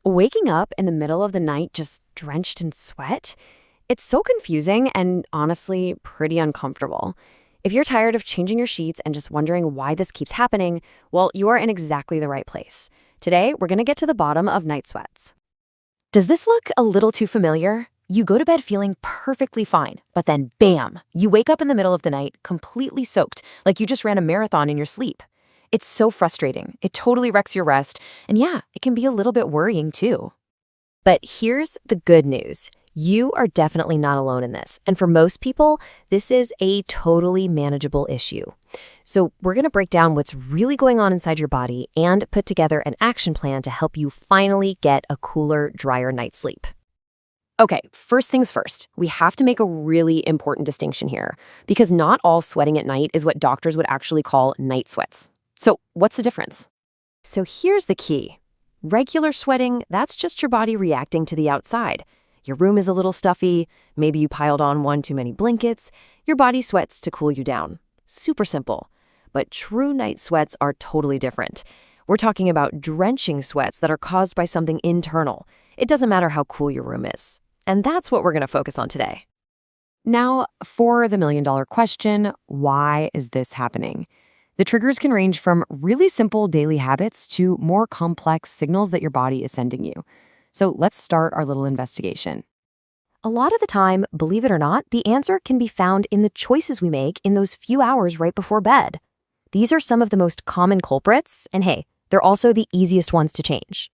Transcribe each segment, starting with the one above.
Waking up in the middle of the night just drenched in sweat, it's so confusing and honestly pretty uncomfortable. If you're tired of changing your sheets and just wondering why this keeps happening, well, you are in exactly the right place. Today, we're going to get to the bottom of night sweats. Does this look a little too familiar? You go to bed feeling perfectly fine, but then bam, you wake up in the middle of the night completely soaked, like you just ran a marathon in your sleep. It's so frustrating. It totally wrecks your rest, and yeah, it can be a little bit worrying too. But here's the good news. You are definitely not alone in this, and for most people, this is a totally manageable issue. So we're going to break down what's really going on inside your body and put together an action plan to help you finally get a cooler, drier night's sleep. Okay, first things first, we have to make a really important distinction here, because not all sweating at night is what doctors would actually call night sweats. So what's the difference? So here's the key. Regular sweating, that's just your body reacting to the outside. Your room is a little stuffy, maybe you piled on one too many blankets, your body sweats to cool you down. Super simple. But true night sweats are totally different. We're talking about drenching sweats that are caused by something internal. It doesn't matter how cool your room is. And that's what we're going to focus on today. Now, for the million-dollar question, why is this happening? The triggers can range from really simple daily habits to more complex signals that your body is sending you. So let's start our little investigation. A lot of the time, believe it or not, the answer can be found in the choices we make in those few hours right before bed. These are some of the most common culprits, and hey, they're also the easiest ones to change.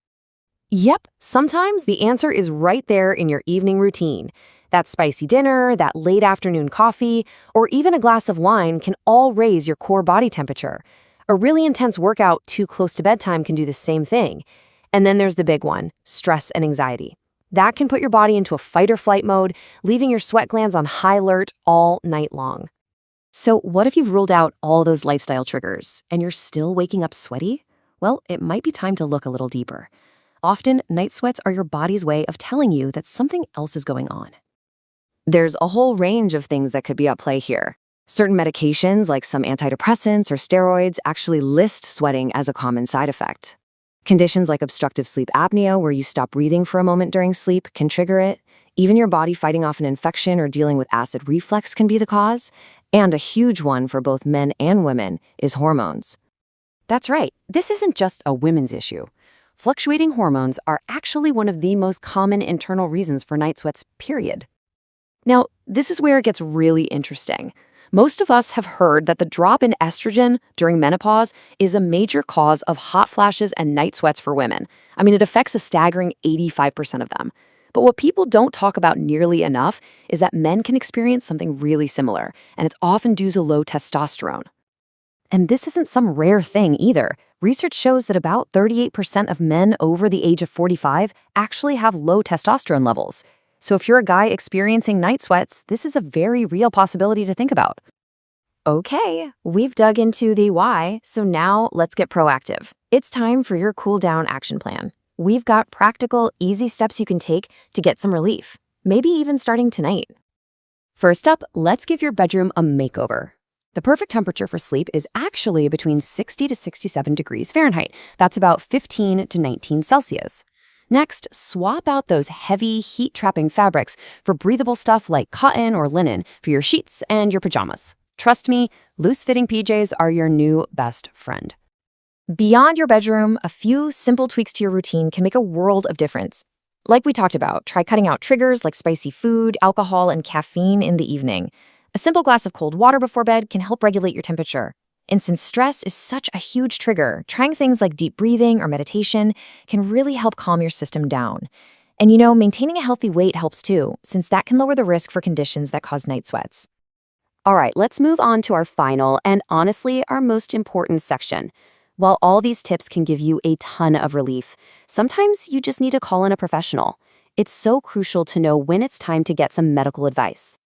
Yep, sometimes the answer is right there in your evening routine. That spicy dinner, that late afternoon coffee, or even a glass of wine can all raise your core body temperature. A really intense workout too close to bedtime can do the same thing. And then there's the big one, stress and anxiety. That can put your body into a fight or flight mode, leaving your sweat glands on high alert all night long. So what if you've ruled out all those lifestyle triggers and you're still waking up sweaty? Well, it might be time to look a little deeper. Often, night sweats are your body's way of telling you that something else is going on. There's a whole range of things that could be at play here. Certain medications, like some antidepressants or steroids, actually list sweating as a common side effect. Conditions like obstructive sleep apnea, where you stop breathing for a moment during sleep, can trigger it. Even your body fighting off an infection or dealing with acid reflux can be the cause. And a huge one for both men and women is hormones. That's right, this isn't just a women's issue. Fluctuating hormones are actually one of the most common internal reasons for night sweats, period. Now, this is where it gets really interesting. Most of us have heard that the drop in estrogen during menopause is a major cause of hot flashes and night sweats for women. I mean, it affects a staggering 85% of them. But what people don't talk about nearly enough is that men can experience something really similar, and it's often due to low testosterone. And this isn't some rare thing either. Research shows that about 38% of men over the age of 45 actually have low testosterone levels. So if you're a guy experiencing night sweats, this is a very real possibility to think about. Okay, we've dug into the why, so now let's get proactive. It's time for your cool down action plan. We've got practical, easy steps you can take to get some relief, maybe even starting tonight. First up, let's give your bedroom a makeover. The perfect temperature for sleep is actually between 60 to 67 degrees Fahrenheit. That's about 15 to 19 Celsius. Next, swap out those heavy, heat-trapping fabrics for breathable stuff like cotton or linen for your sheets and your pajamas. Trust me, loose-fitting PJs are your new best friend. Beyond your bedroom, a few simple tweaks to your routine can make a world of difference. Like we talked about, try cutting out triggers like spicy food, alcohol, and caffeine in the evening. A simple glass of cold water before bed can help regulate your temperature. And since stress is such a huge trigger, trying things like deep breathing or meditation can really help calm your system down. And maintaining a healthy weight helps too, since that can lower the risk for conditions that cause night sweats. All right, let's move on to our final and honestly our most important section. While all these tips can give you a ton of relief, sometimes you just need to call in a professional. It's so crucial to know when it's time to get some medical advice.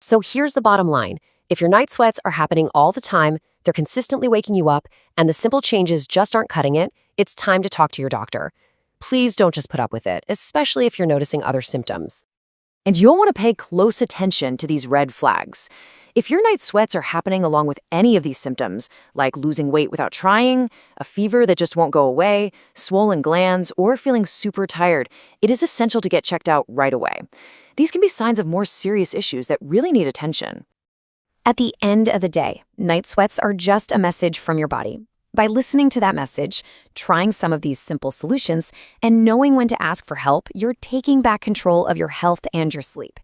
So here's the bottom line. If your night sweats are happening all the time, they're consistently waking you up, and the simple changes just aren't cutting it, it's time to talk to your doctor. Please don't just put up with it, especially if you're noticing other symptoms. And you'll want to pay close attention to these red flags. If your night sweats are happening along with any of these symptoms, like losing weight without trying, a fever that just won't go away, swollen glands, or feeling super tired, it is essential to get checked out right away. These can be signs of more serious issues that really need attention. At the end of the day, night sweats are just a message from your body. By listening to that message, trying some of these simple solutions, and knowing when to ask for help, you're taking back control of your health and your sleep.